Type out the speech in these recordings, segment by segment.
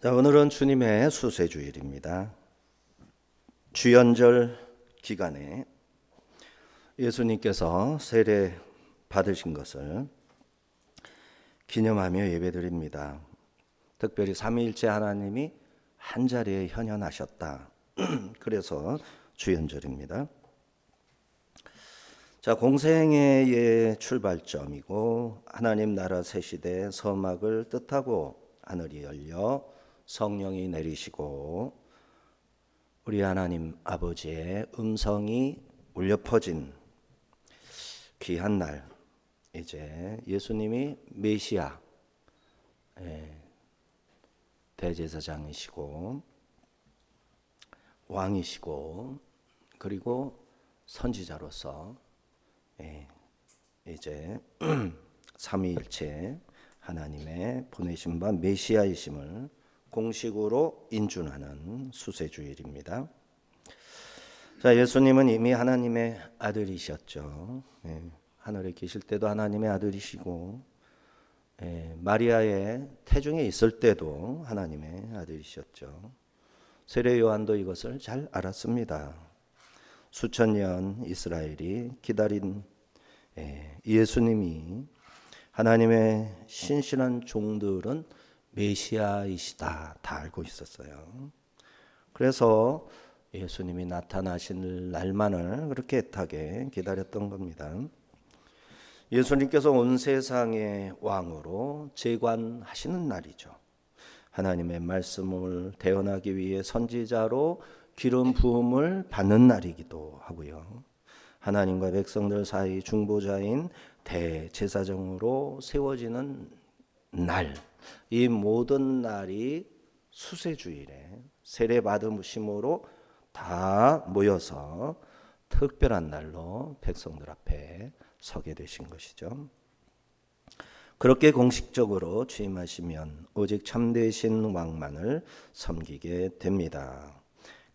자, 오늘은 주님의 수세주일입니다. 주연절 기간에 예수님께서 세례 받으신 것을 기념하며 예배드립니다. 특별히 삼위일체 하나님이 한자리에 현현하셨다. 그래서 주연절입니다. 자, 공생애의 출발점이고 하나님 나라 새 시대 서막을 뜻하고 하늘이 열려 성령이 내리시고 우리 하나님 아버지의 음성이 울려 퍼진 귀한 날, 이제 예수님이 메시아 대제사장이시고 왕이시고 그리고 선지자로서 이제 삼위일체 하나님의 보내신 바 메시아이심을 공식으로 인준하는 수세주일입니다. 자, 예수님은 이미 하나님의 아들이셨죠. 하늘에 계실 때도 하나님의 아들이시고 마리아의 태중에 있을 때도 하나님의 아들이셨죠. 세례 요한도 이것을 잘 알았습니다. 수천 년 이스라엘이 기다린 예수님이 하나님의 신실한 종들은 메시아이시다 다 알고 있었어요. 그래서 예수님이 나타나실 날만을 그렇게 애타게 기다렸던 겁니다. 예수님께서 온 세상의 왕으로 재관하시는 날이죠. 하나님의 말씀을 대언하기 위해 선지자로 기름 부음을 받는 날이기도 하고요. 하나님과 백성들 사이 중보자인 대제사장으로 세워지는 날, 이 모든 날이 수세주일에 세례 받으심으로 다 모여서 특별한 날로 백성들 앞에 서게 되신 것이죠. 그렇게 공식적으로 취임하시면 오직 참되신 왕만을 섬기게 됩니다.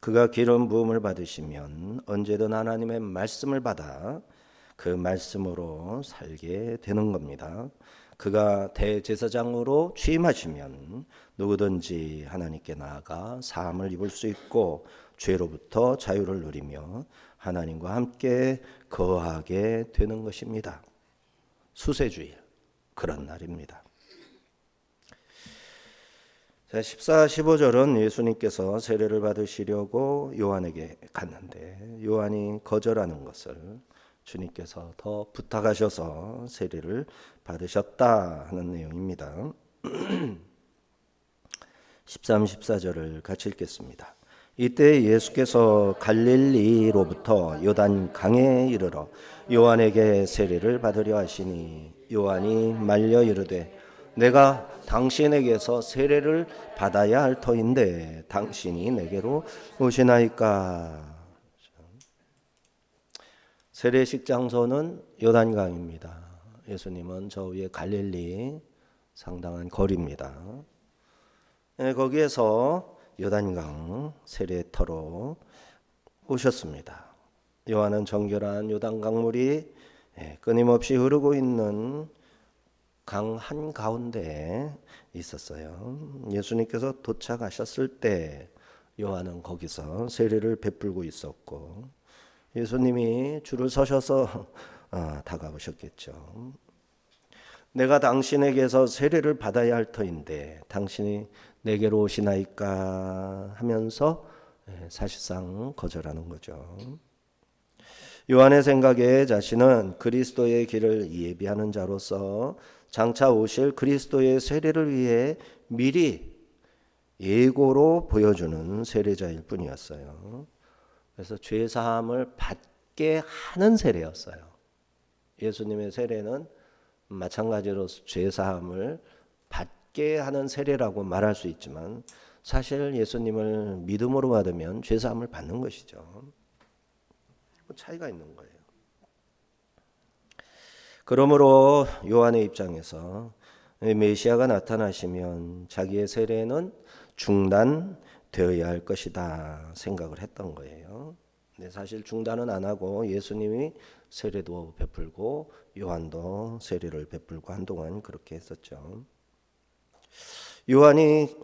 그가 기름 부음을 받으시면 언제든 하나님의 말씀을 받아 그 말씀으로 살게 되는 겁니다. 그가 대제사장으로 취임하시면 누구든지 하나님께 나아가 사함을 입을 수 있고 죄로부터 자유를 누리며 하나님과 함께 거하게 되는 것입니다. 수세주일, 그런 날입니다. 자, 14, 15절은 예수님께서 세례를 받으시려고 요한에게 갔는데 요한이 거절하는 것을 주님께서 더 부탁하셔서 세례를 받으셨다 하는 내용입니다. 13, 14절을 같이 읽겠습니다. 이때 예수께서 갈릴리로부터 요단 강에 이르러 요한에게 세례를 받으려 하시니 요한이 말려 이르되 내가 당신에게서 세례를 받아야 할 터인데 당신이 내게로 오시나이까. 세례식 장소는 요단강입니다. 예수님은 저 위에 갈릴리 상당한 거리입니다. 거기에서 요단강 세례터로 오셨습니다. 요한은 정결한 요단 강물이 끊임없이 흐르고 있는 강 한가운데 있었어요. 예수님께서 도착하셨을 때 요한은 거기서 세례를 베풀고 있었고 예수님이 줄을 서셔서 다가오셨겠죠. 내가 당신에게서 세례를 받아야 할 터인데 당신이 내게로 오시나이까 하면서 사실상 거절하는 거죠. 요한의 생각에 자신은 그리스도의 길을 예비하는 자로서 장차 오실 그리스도의 세례를 위해 미리 예고로 보여주는 세례자일 뿐이었어요. 그래서 죄사함을 받게 하는 세례였어요. 예수님의 세례는 마찬가지로 죄사함을 받게 하는 세례라고 말할 수 있지만 사실 예수님을 믿음으로 받으면 죄사함을 받는 것이죠. 차이가 있는 거예요. 그러므로 요한의 입장에서 메시아가 나타나시면 자기의 세례는 중단되어야 할 것이다 생각을 했던 거예요. 근데 사실 중단은 안 하고 예수님이 세례도 베풀고 요한도 세례를 베풀고 한동안 그렇게 했었죠. 요한이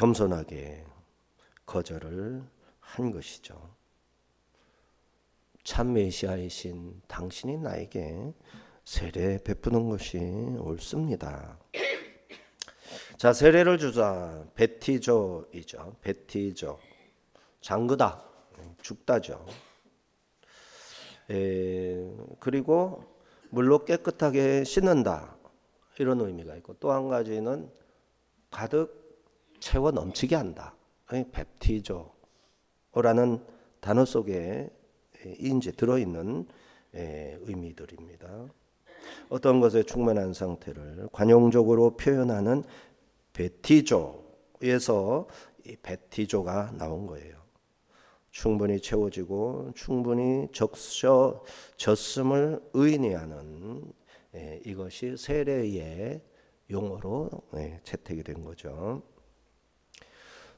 겸손하게 거절을 한 것이죠. 참 메시아이신 당신이 나에게 세례 베푸는 것이 옳습니다. 자, 세례를 주자. 베티조이죠. 베티조. 장그다. 죽다죠. 그리고 물로 깨끗하게 씻는다. 이런 의미가 있고, 또 한 가지는 가득 채워 넘치게 한다. 베티조라는 단어 속에 이제 들어있는 의미들입니다. 어떤 것에 충만한 상태를 관용적으로 표현하는 베티조에서 이 베티조가 나온 거예요. 충분히 채워지고 충분히 적셔졌음을 의미하는 이것이 세례의 용어로 채택이 된 거죠.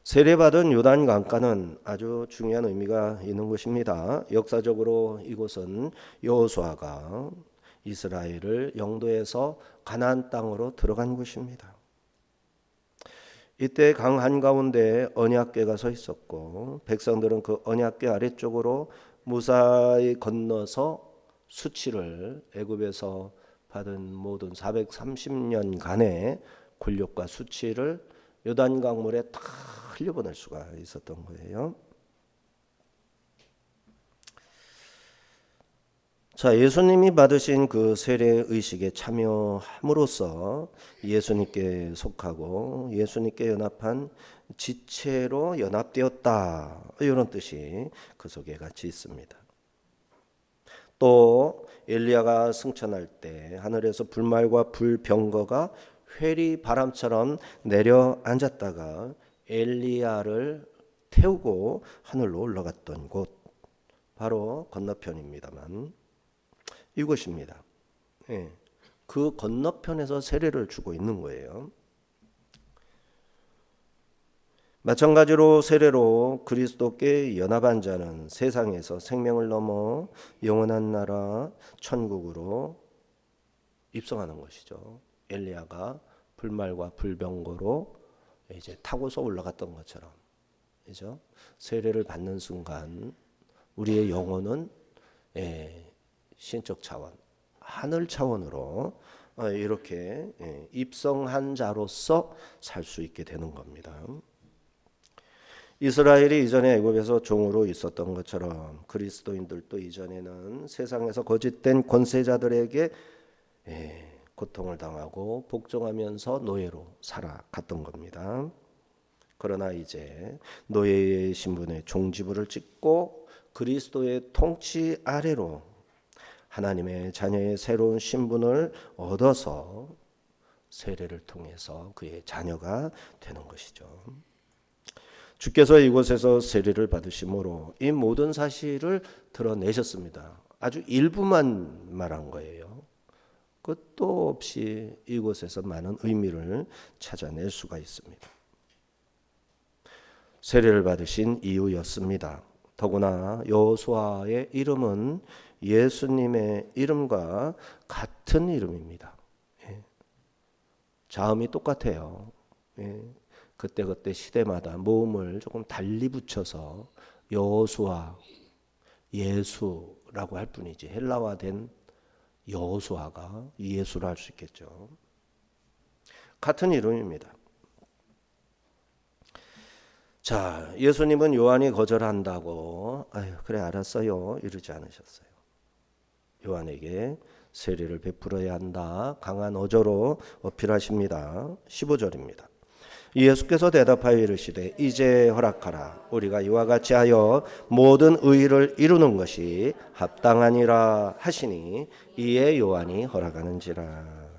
세례받은 요단 강가는 아주 중요한 의미가 있는 곳입니다. 역사적으로 이곳은 여호수아가 이스라엘을 영도에서 가나안 땅으로 들어간 곳입니다. 이때 강 한가운데 언약궤가 서 있었고 백성들은 그 언약궤 아래쪽으로 무사히 건너서 수치를 애굽에서 받은 모든 430년간의 굴욕과 수치를 요단 강물에 다 흘려보낼 수가 있었던 거예요. 자, 예수님이 받으신 그 세례 의식에 참여함으로써 예수님께 속하고 예수님께 연합한 지체로 연합되었다. 이런 뜻이 그 속에 같이 있습니다. 또 엘리야가 승천할 때 하늘에서 불말과 불병거가 회리 바람처럼 내려앉았다가 엘리야를 태우고 하늘로 올라갔던 곳, 바로 건너편입니다만 이곳입니다. 그 건너편에서 세례를 주고 있는 거예요. 마찬가지로 세례로 그리스도께 연합한 자는 세상에서 생명을 넘어 영원한 나라 천국으로 입성하는 것이죠. 엘리야가 불말과 불병거로 이제 타고서 올라갔던 것처럼, 그죠? 세례를 받는 순간 우리의 영혼은 신적 차원, 하늘 차원으로 이렇게 입성한 자로서 살 수 있게 되는 겁니다. 이스라엘이 이전에 애굽에서 종으로 있었던 것처럼 그리스도인들도 이전에는 세상에서 거짓된 권세자들에게 고통을 당하고 복종하면서 노예로 살아갔던 겁니다. 그러나 이제 노예의 신분의 종지부를 찍고 그리스도의 통치 아래로 하나님의 자녀의 새로운 신분을 얻어서 세례를 통해서 그의 자녀가 되는 것이죠. 주께서 이곳에서 세례를 받으심으로 이 모든 사실을 드러내셨습니다. 아주 일부만 말한 거예요. 끝도 없이 이곳에서 많은 의미를 찾아낼 수가 있습니다. 세례를 받으신 이유였습니다. 더구나 여호수아의 이름은 예수님의 이름과 같은 이름입니다. 자음이 똑같아요. 그때그때 시대마다 모음을 조금 달리 붙여서 여호수아, 예수라고 할 뿐이지 헬라화된 여호수아가 예수라 할 수 있겠죠. 같은 이름입니다. 자, 예수님은 요한이 거절한다고 아유 그래 알았어요 이러지 않으셨어요. 요한에게 세례를 베풀어야 한다 강한 어조로 어필하십니다. 15절입니다. 예수께서 대답하여 이르시되 이제 허락하라. 우리가 이와 같이 하여 모든 의를 이루는 것이 합당하니라 하시니 이에 요한이 허락하는지라.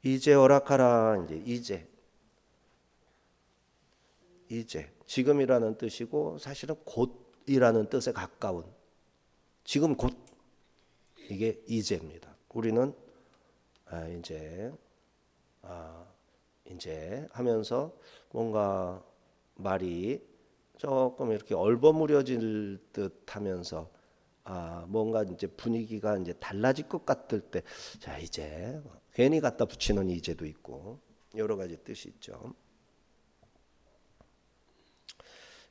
이제 허락하라. 이제 지금이라는 뜻이고 사실은 곧이라는 뜻에 가까운 지금 곧 이게 이제입니다. 우리는 이제 하면서 뭔가 말이 조금 이렇게 얼버무려질 듯 하면서 뭔가 이제 분위기가 이제 달라질 것 같을 때 자 이제 괜히 갖다 붙이는 이제도 있고 여러 가지 뜻이 있죠.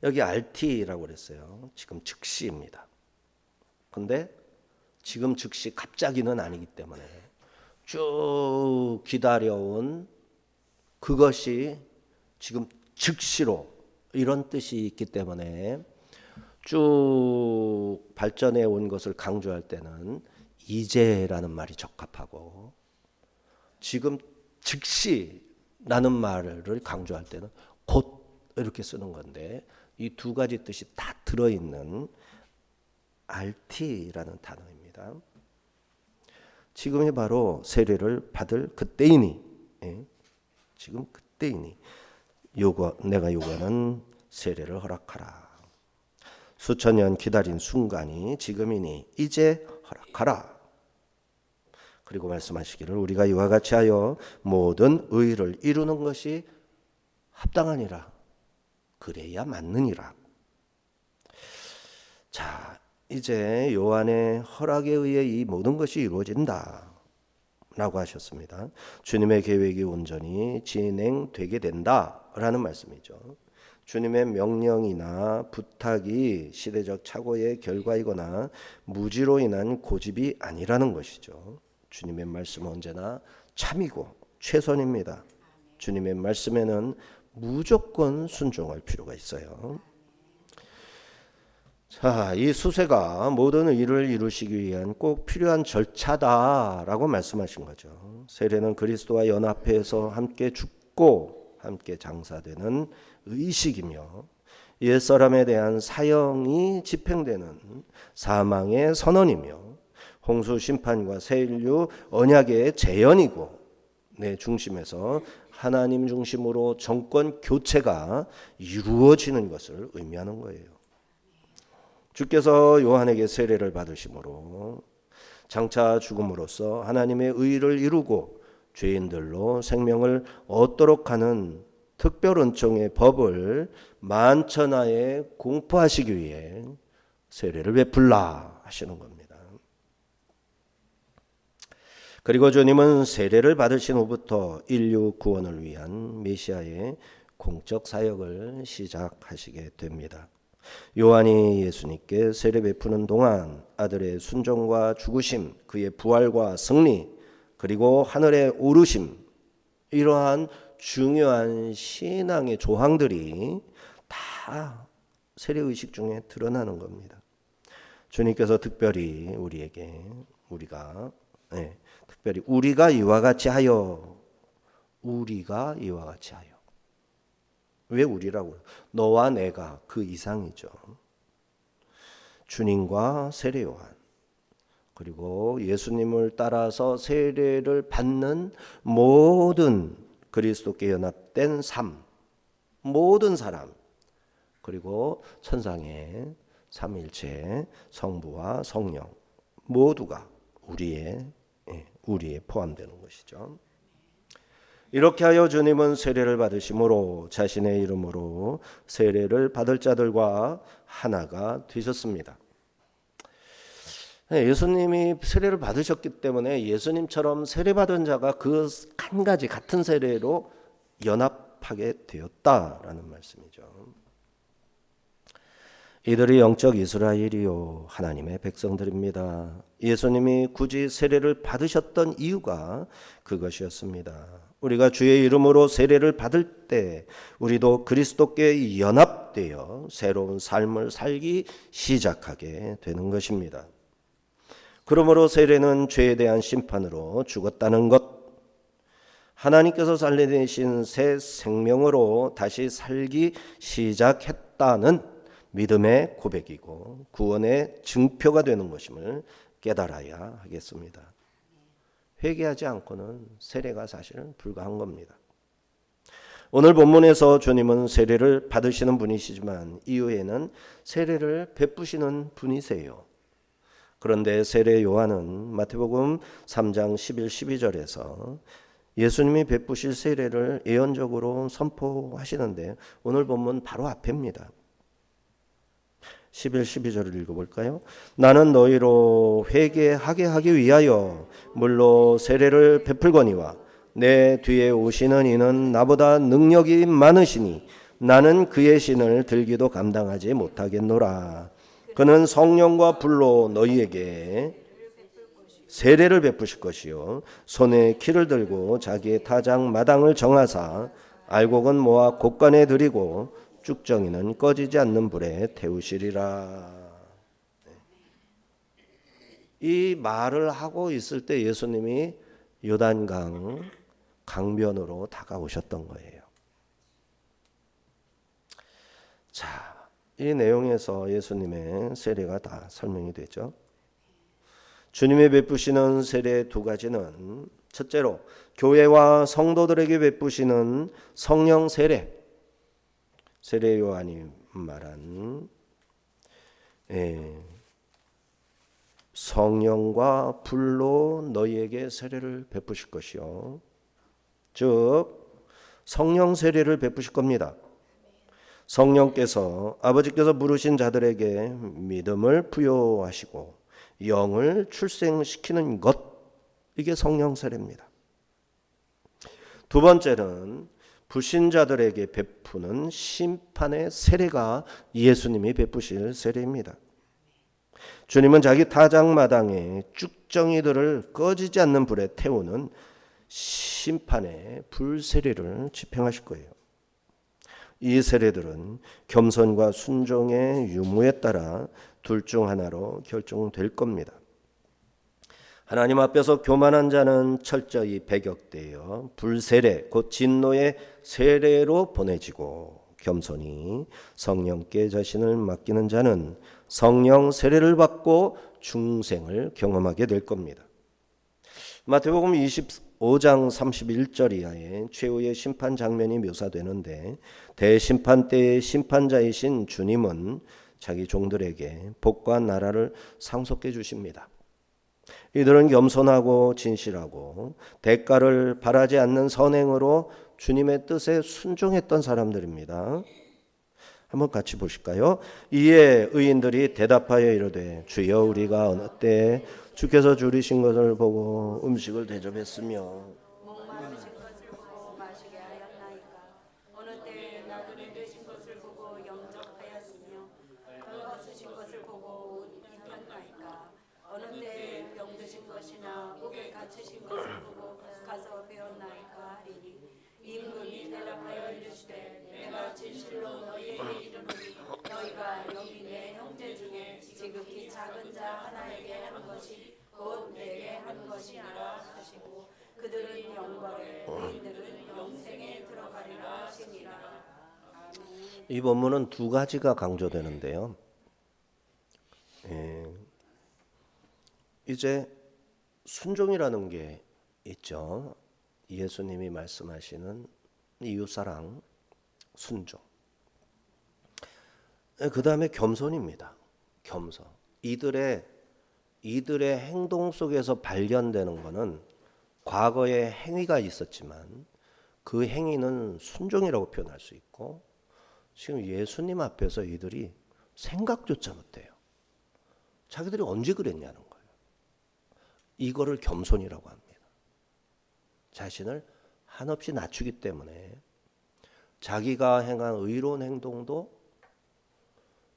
여기 RT라고 그랬어요. 지금 즉시입니다. 근데 지금 즉시 갑자기는 아니기 때문에 쭉 기다려온 그것이 지금 즉시로 이런 뜻이 있기 때문에 쭉 발전해 온 것을 강조할 때는 이제라는 말이 적합하고 지금 즉시라는 말을 강조할 때는 곧 이렇게 쓰는 건데 이 두 가지 뜻이 다 들어있는 RT라는 단어입니다. 지금이 바로 세례를 받을 그때이니, 지금 그때이니 내가 요구하는 세례를 허락하라. 수천 년 기다린 순간이 지금이니 이제 허락하라. 그리고 말씀하시기를 우리가 이와 같이 하여 모든 의를 이루는 것이 합당하니라. 그래야 맞느니라. 자, 이제 요한의 허락에 의해 이 모든 것이 이루어진다 라고 하셨습니다. 주님의 계획이 온전히 진행되게 된다라는 말씀이죠. 주님의 명령이나 부탁이 시대적 착오의 결과이거나 무지로 인한 고집이 아니라는 것이죠. 주님의 말씀은 언제나 참이고 최선입니다. 주님의 말씀에는 무조건 순종할 필요가 있어요. 자, 이 수세가 모든 일을 이루시기 위한 꼭 필요한 절차다라고 말씀하신 거죠. 세례는 그리스도와 연합해서 함께 죽고 함께 장사되는 의식이며 옛사람에 대한 사형이 집행되는 사망의 선언이며 홍수 심판과 새 인류 언약의 재현이고 내 중심에서 하나님 중심으로 정권 교체가 이루어지는 것을 의미하는 거예요. 주께서 요한에게 세례를 받으심으로 장차 죽음으로써 하나님의 의를 이루고 죄인들로 생명을 얻도록 하는 특별 은총의 법을 만천하에 공포하시기 위해 세례를 베풀라 하시는 겁니다. 그리고 주님은 세례를 받으신 후부터 인류 구원을 위한 메시아의 공적 사역을 시작하시게 됩니다. 요한이 예수님께 세례 베푸는 동안 아들의 순종과 죽으심, 그의 부활과 승리, 그리고 하늘에 오르심, 이러한 중요한 신앙의 조항들이 다 세례의식 중에 드러나는 겁니다. 주님께서 특별히 우리가 이와 같이 하여 왜 우리라고요? 너와 내가 그 이상이죠. 주님과 세례 요한 그리고 예수님을 따라서 세례를 받는 모든 그리스도께 연합된 삶, 모든 사람 그리고 천상의 삼위일체 성부와 성령 모두가 우리에 포함되는 것이죠. 이렇게 하여 주님은 세례를 받으심으로 자신의 이름으로 세례를 받을 자들과 하나가 되셨습니다. 예수님이 세례를 받으셨기 때문에 예수님처럼 세례받은 자가 그 한 가지 같은 세례로 연합하게 되었다라는 말씀이죠. 이들이 영적 이스라엘이요 하나님의 백성들입니다. 예수님이 굳이 세례를 받으셨던 이유가 그것이었습니다. 우리가 주의 이름으로 세례를 받을 때 우리도 그리스도께 연합되어 새로운 삶을 살기 시작하게 되는 것입니다. 그러므로 세례는 죄에 대한 심판으로 죽었다는 것, 하나님께서 살려내신 새 생명으로 다시 살기 시작했다는 믿음의 고백이고 구원의 증표가 되는 것임을 깨달아야 하겠습니다. 회개하지 않고는 세례가 사실은 불가한 겁니다. 오늘 본문에서 주님은 세례를 받으시는 분이시지만 이후에는 세례를 베푸시는 분이세요. 그런데 세례 요한은 마태복음 3장 11, 12절에서 예수님이 베푸실 세례를 예언적으로 선포하시는데 오늘 본문 바로 앞입니다. 11, 12절을 읽어볼까요? 나는 너희로 회개하게 하기 위하여 물로 세례를 베풀거니와 내 뒤에 오시는 이는 나보다 능력이 많으시니 나는 그의 신을 들기도 감당하지 못하겠노라. 그는 성령과 불로 너희에게 세례를 베푸실 것이요 손에 키를 들고 자기의 타작 마당을 정하사 알곡은 모아 곳간에 들이고 쭉정이는 꺼지지 않는 불에 태우시리라. 이 말을 하고 있을 때 예수님이 요단강 강변으로 다가오셨던 거예요. 자, 이 내용에서 예수님의 세례가 다 설명이 되죠. 주님이 베푸시는 세례 두 가지는 첫째로 교회와 성도들에게 베푸시는 성령 세례. 세례 요한이 말한 성령과 불로 너희에게 세례를 베푸실 것이요. 즉 성령 세례를 베푸실 겁니다. 성령께서 아버지께서 부르신 자들에게 믿음을 부여하시고 영을 출생시키는 것, 이게 성령 세례입니다. 두 번째는 불신자들에게 베푸는 심판의 세례가 예수님이 베푸실 세례입니다. 주님은 자기 타작마당에 쭉정이들을 꺼지지 않는 불에 태우는 심판의 불세례를 집행하실 거예요. 이 세례들은 겸손과 순종의 유무에 따라 둘 중 하나로 결정될 겁니다. 하나님 앞에서 교만한 자는 철저히 배격되어 불세례, 곧 진노의 세례로 보내지고 겸손히 성령께 자신을 맡기는 자는 성령 세례를 받고 중생을 경험하게 될 겁니다. 마태복음 25장 31절 이하에 최후의 심판 장면이 묘사되는데 대심판 때의 심판자이신 주님은 자기 종들에게 복과 나라를 상속해 주십니다. 이들은 겸손하고 진실하고 대가를 바라지 않는 선행으로 주님의 뜻에 순종했던 사람들입니다. 한번 같이 보실까요? 이에 의인들이 대답하여 이르되 주여 우리가 어느 때에 주께서 줄이신 것을 보고 음식을 대접했으며 목마르신 것을 보고 마시게 하였나이까. 어느 때에 나그네 되신 것을 보고 영접하였으며 헐벗으신 것을 보고 옷 입혔나이까. 어느 때에 병드신 것이나 옥에 갇히신 것을 보고 가서 배웠나이까 하리니 임금이 대답하여 이르시되 내가 진실로 너희에게 이르노니 너희가 여기 내 형제 중에 지극히 작은 자 하나에게 한 것이 곧 내게 한 것이니라 하시고 그들은 영벌에 의인들은 영생에 들어가리라 하시니라. 아멘. 이 본문은 두 가지가 강조되는데요. 이제 순종이라는 게 있죠. 예수님이 말씀하시는 이웃사랑, 순종. 그 다음에 겸손입니다. 겸손. 이들의 행동 속에서 발견되는 것은 과거에 행위가 있었지만 그 행위는 순종이라고 표현할 수 있고 지금 예수님 앞에서 이들이 생각조차 못해요. 자기들이 언제 그랬냐는 거예요. 이거를 겸손이라고 합니다. 자신을 한없이 낮추기 때문에 자기가 행한 의로운 행동도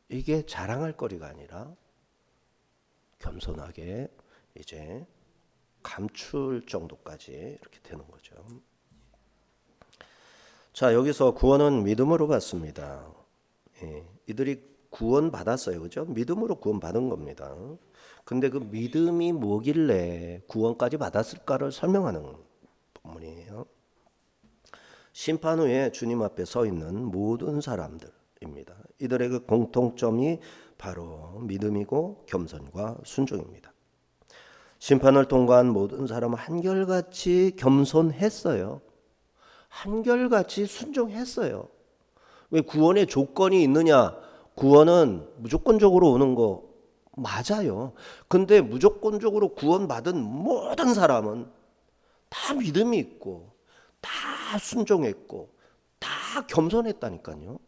이게 자랑할 거리가 아니라 겸손하게 이제 감출 정도까지 이렇게 되는 거죠. 자, 여기서 구원은 믿음으로 받습니다. 이들이 구원 받았어요. 그죠? 믿음으로 구원 받은 겁니다. 근데 그 믿음이 뭐길래 구원까지 받았을까를 설명하는 본문이에요. 심판 후에 주님 앞에 서 있는 모든 사람들입니다. 이들의 그 공통점이 바로 믿음이고 겸손과 순종입니다. 심판을 통과한 모든 사람은 한결같이 겸손했어요. 한결같이 순종했어요. 왜 구원의 조건이 있느냐? 구원은 무조건적으로 오는 거 맞아요. 근데 무조건적으로 구원받은 모든 사람은 다 믿음이 있고 다 순종했고 다 겸손했다니까요.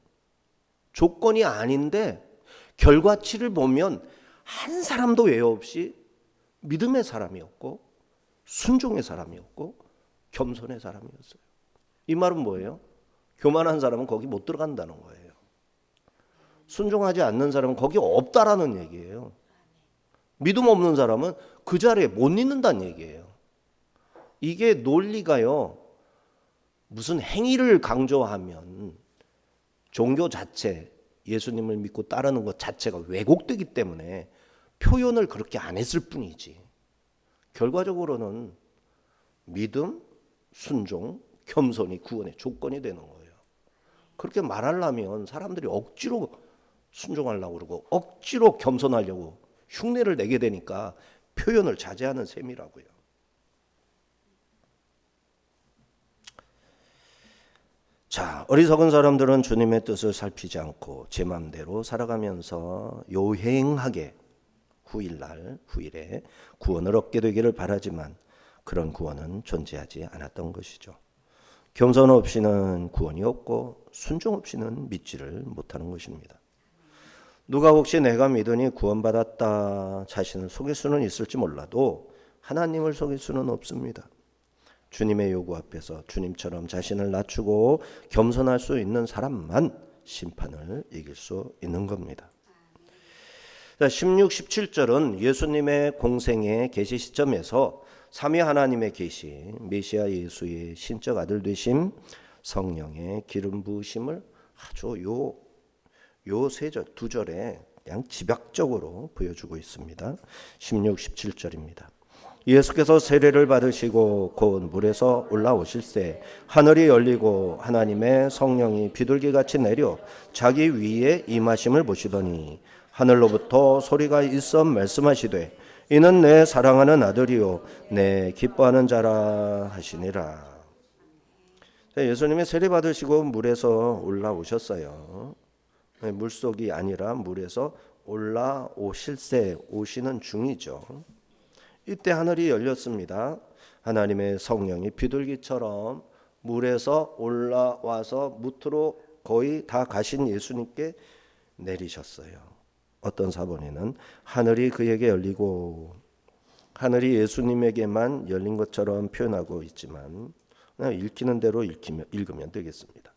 조건이 아닌데 결과치를 보면 한 사람도 외 없이 믿음의 사람이었고 순종의 사람이었고 겸손의 사람이었어요. 이 말은 뭐예요? 교만한 사람은 거기 못 들어간다는 거예요. 순종하지 않는 사람은 거기 없다라는 얘기예요. 믿음 없는 사람은 그 자리에 못 있는다는 얘기예요. 이게 논리가요. 무슨 행위를 강조하면 종교 자체, 예수님을 믿고 따르는 것 자체가 왜곡되기 때문에 표현을 그렇게 안 했을 뿐이지. 결과적으로는 믿음, 순종, 겸손이 구원의 조건이 되는 거예요. 그렇게 말하려면 사람들이 억지로 순종하려고 그러고 억지로 겸손하려고 흉내를 내게 되니까 표현을 자제하는 셈이라고요. 자, 어리석은 사람들은 주님의 뜻을 살피지 않고 제 마음대로 살아가면서 요행하게 후일에 구원을 얻게 되기를 바라지만 그런 구원은 존재하지 않았던 것이죠. 겸손 없이는 구원이 없고 순종 없이는 믿지를 못하는 것입니다. 누가 혹시 내가 믿으니 구원받았다 자신을 속일 수는 있을지 몰라도 하나님을 속일 수는 없습니다. 주님의 요구 앞에서 주님처럼 자신을 낮추고 겸손할 수 있는 사람만 심판을 이길 수 있는 겁니다. 16, 17절은 예수님의 공생의 계시 시점에서 삼위 하나님의 계시, 메시아 예수의 신적 아들 되심, 성령의 기름 부으심을 아주 요 두 절에 그냥 집약적으로 보여주고 있습니다. 16, 17절입니다. 예수께서 세례를 받으시고 곧 물에서 올라오실새 하늘이 열리고 하나님의 성령이 비둘기같이 내려 자기 위에 임하심을 보시더니 하늘로부터 소리가 있어 말씀하시되 이는 내 사랑하는 아들이요 내 기뻐하는 자라 하시니라. 예수님이 세례 받으시고 물에서 올라오셨어요. 물속이 아니라 물에서 올라오실새, 오시는 중이죠. 이때 하늘이 열렸습니다. 하나님의 성령이 비둘기처럼 물에서 올라와서 무트로 거의 다 가신 예수님께 내리셨어요. 어떤 사본에는 하늘이 그에게 열리고, 하늘이 예수님에게만 열린 것처럼 표현하고 있지만 그냥 읽히는 대로 읽으면 되겠습니다.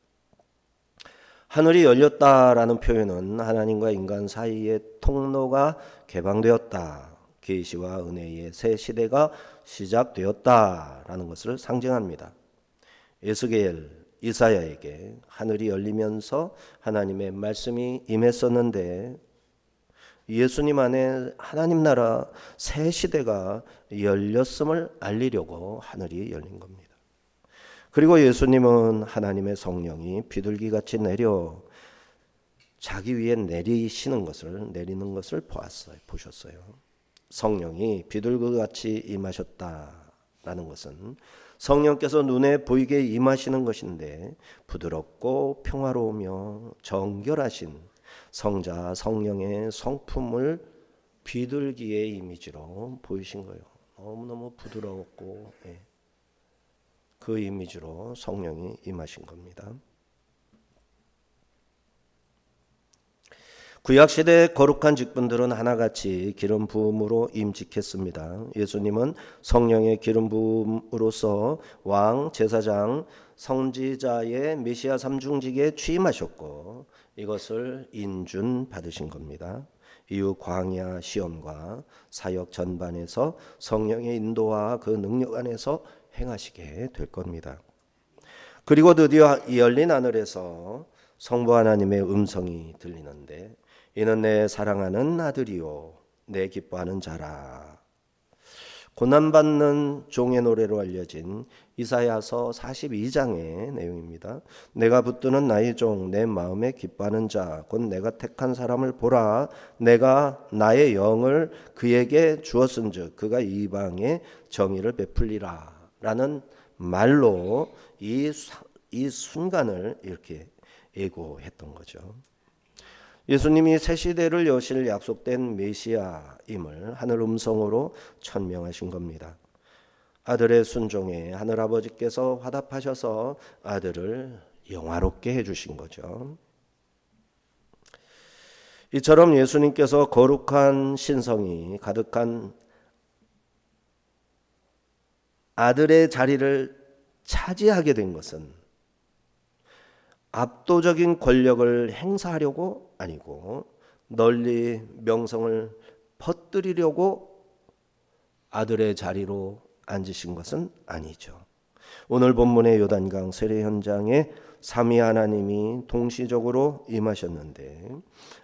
하늘이 열렸다라는 표현은 하나님과 인간 사이의 통로가 개방되었다, 계시와 은혜의 새 시대가 시작되었다라는 것을 상징합니다. 에스겔, 이사야에게 하늘이 열리면서 하나님의 말씀이 임했었는데 예수님 안에 하나님 나라 새 시대가 열렸음을 알리려고 하늘이 열린 겁니다. 그리고 예수님은 하나님의 성령이 비둘기같이 내려 자기 위에 내리는 것을 보셨어요. 성령이 비둘기같이 임하셨다라는 것은 성령께서 눈에 보이게 임하시는 것인데 부드럽고 평화로우며 정결하신 성자 성령의 성품을 비둘기의 이미지로 보이신 거예요. 너무너무 부드럽고 그 이미지로 성령이 임하신 겁니다. 구약시대 거룩한 직분들은 하나같이 기름 부음으로 임직했습니다. 예수님은 성령의 기름 부음으로써 왕, 제사장, 선지자의 메시아 삼중직에 취임하셨고 이것을 인준 받으신 겁니다. 이후 광야 시험과 사역 전반에서 성령의 인도와 그 능력 안에서 행하시게 될 겁니다. 그리고 드디어 열린 하늘에서 성부 하나님의 음성이 들리는데 이는 내 사랑하는 아들이요 내 기뻐하는 자라. 고난받는 종의 노래로 알려진 이사야서 42장의 내용입니다. 내가 붙드는 나의 종 내 마음에 기뻐하는 자 곧 내가 택한 사람을 보라. 내가 나의 영을 그에게 주었은즉 그가 이방에 정의를 베풀리라 라는 말로 이 순간을 이렇게 예고했던 거죠. 예수님이 새 시대를 여실 약속된 메시아임을 하늘 음성으로 천명하신 겁니다. 아들의 순종에 하늘아버지께서 화답하셔서 아들을 영화롭게 해주신 거죠. 이처럼 예수님께서 거룩한 신성이 가득한 아들의 자리를 차지하게 된 것은 압도적인 권력을 행사하려고 아니고 널리 명성을 퍼뜨리려고 아들의 자리로 앉으신 것은 아니죠. 오늘 본문의 요단강 세례 현장에 삼위 하나님이 동시적으로 임하셨는데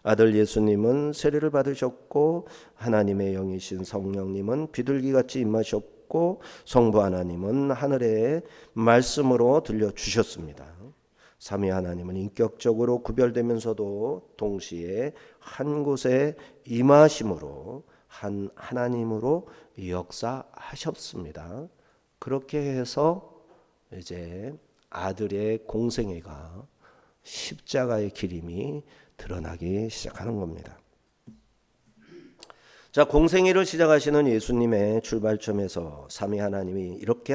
아들 예수님은 세례를 받으셨고 하나님의 영이신 성령님은 비둘기같이 임하셨고 성부 하나님은 하늘의 말씀으로 들려주셨습니다. 삼위 하나님은 인격적으로 구별되면서도 동시에 한 곳에 임하심으로 한 하나님으로 역사하셨습니다. 그렇게 해서 이제 아들의 공생애가 십자가의 기림이 드러나기 시작하는 겁니다. 자, 공생애를 시작하시는 예수님의 출발점에서 삼위 하나님이 이렇게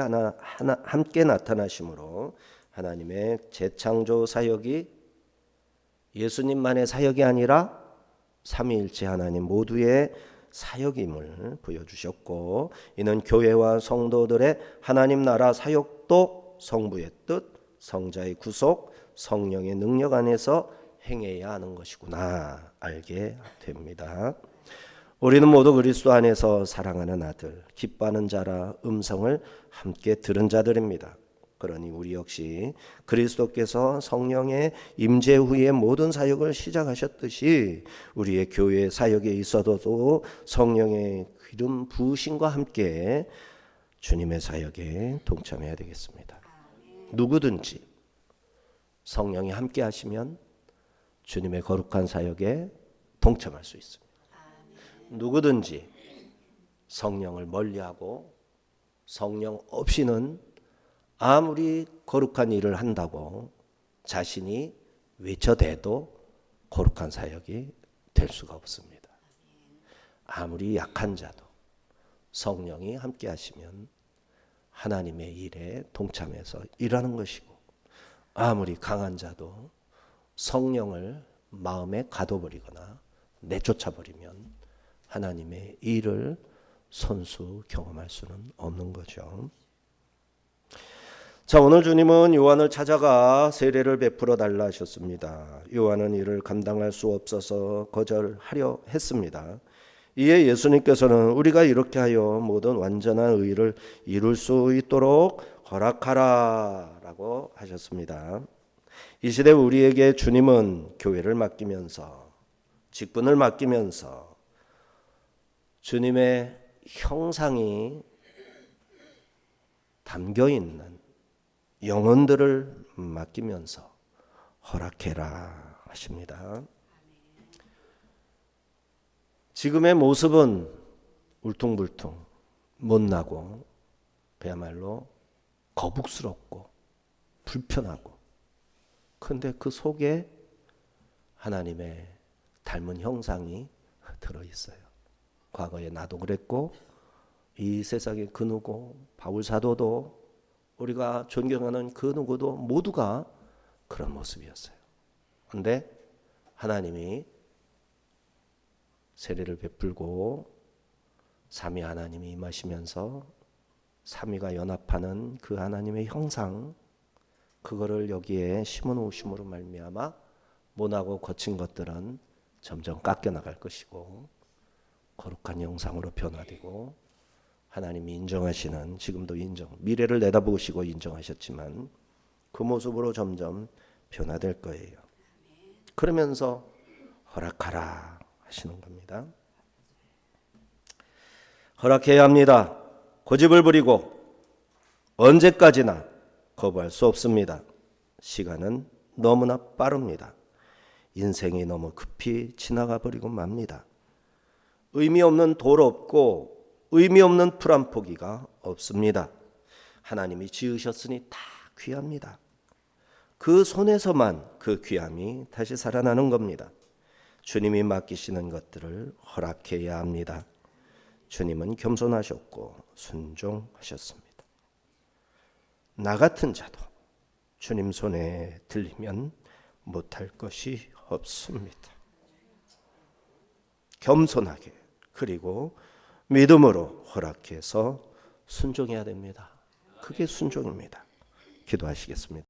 함께 나타나심으로 하나님의 재창조 사역이 예수님만의 사역이 아니라 삼위일체 하나님 모두의 사역임을 보여주셨고, 이는 교회와 성도들의 하나님 나라 사역도 성부의 뜻, 성자의 구속, 성령의 능력 안에서 행해야 하는 것이구나 알게 됩니다. 우리는 모두 그리스도 안에서 사랑하는 아들, 기뻐하는 자라 음성을 함께 들은 자들입니다. 그러니 우리 역시 그리스도께서 성령의 임재 후에 모든 사역을 시작하셨듯이 우리의 교회 사역에 있어도 성령의 기름 부으심과 함께 주님의 사역에 동참해야 되겠습니다. 누구든지 성령이 함께 하시면 주님의 거룩한 사역에 동참할 수 있습니다. 누구든지 성령을 멀리하고 성령 없이는 아무리 거룩한 일을 한다고 자신이 외쳐대도 거룩한 사역이 될 수가 없습니다. 아무리 약한 자도 성령이 함께 하시면 하나님의 일에 동참해서 일하는 것이고, 아무리 강한 자도 성령을 마음에 가둬버리거나 내쫓아버리면 하나님의 일을 손수 경험할 수는 없는 거죠. 자, 오늘 주님은 요한을 찾아가 세례를 베풀어 달라 하셨습니다. 요한은 이를 감당할 수 없어서 거절하려 했습니다. 이에 예수님께서는 우리가 이렇게 하여 모든 완전한 의를 이룰 수 있도록 허락하라 라고 하셨습니다. 이 시대 우리에게 주님은 교회를 맡기면서, 직분을 맡기면서 주님의 형상이 담겨있는 영혼들을 맡기면서 허락해라 하십니다. 지금의 모습은 울퉁불퉁 못나고 그야말로 거북스럽고 불편하고, 그런데 그 속에 하나님의 닮은 형상이 들어있어요. 과거에 나도 그랬고 이 세상의 그 누구, 바울 사도도 우리가 존경하는 그 누구도 모두가 그런 모습이었어요. 그런데 하나님이 세례를 베풀고 삼위 하나님이 임하시면서 삼위가 연합하는 그 하나님의 형상, 그거를 여기에 심어놓으심으로 말미암아 모나고 거친 것들은 점점 깎여나갈 것이고 거룩한 형상으로 변화되고, 하나님이 인정하시는, 지금도 미래를 내다보시고 인정하셨지만 그 모습으로 점점 변화될 거예요. 그러면서 허락하라 하시는 겁니다. 허락해야 합니다. 고집을 부리고 언제까지나 거부할 수 없습니다. 시간은 너무나 빠릅니다. 인생이 너무 급히 지나가 버리고 맙니다. 의미 없는 돌 없고 의미 없는 풀 한 포기가 없습니다. 하나님이 지으셨으니 다 귀합니다. 그 손에서만 그 귀함이 다시 살아나는 겁니다. 주님이 맡기시는 것들을 허락해야 합니다. 주님은 겸손하셨고 순종하셨습니다. 나 같은 자도 주님 손에 들리면 못할 것이 없습니다. 겸손하게, 그리고 믿음으로 허락해서 순종해야 됩니다. 그게 순종입니다. 기도하시겠습니다.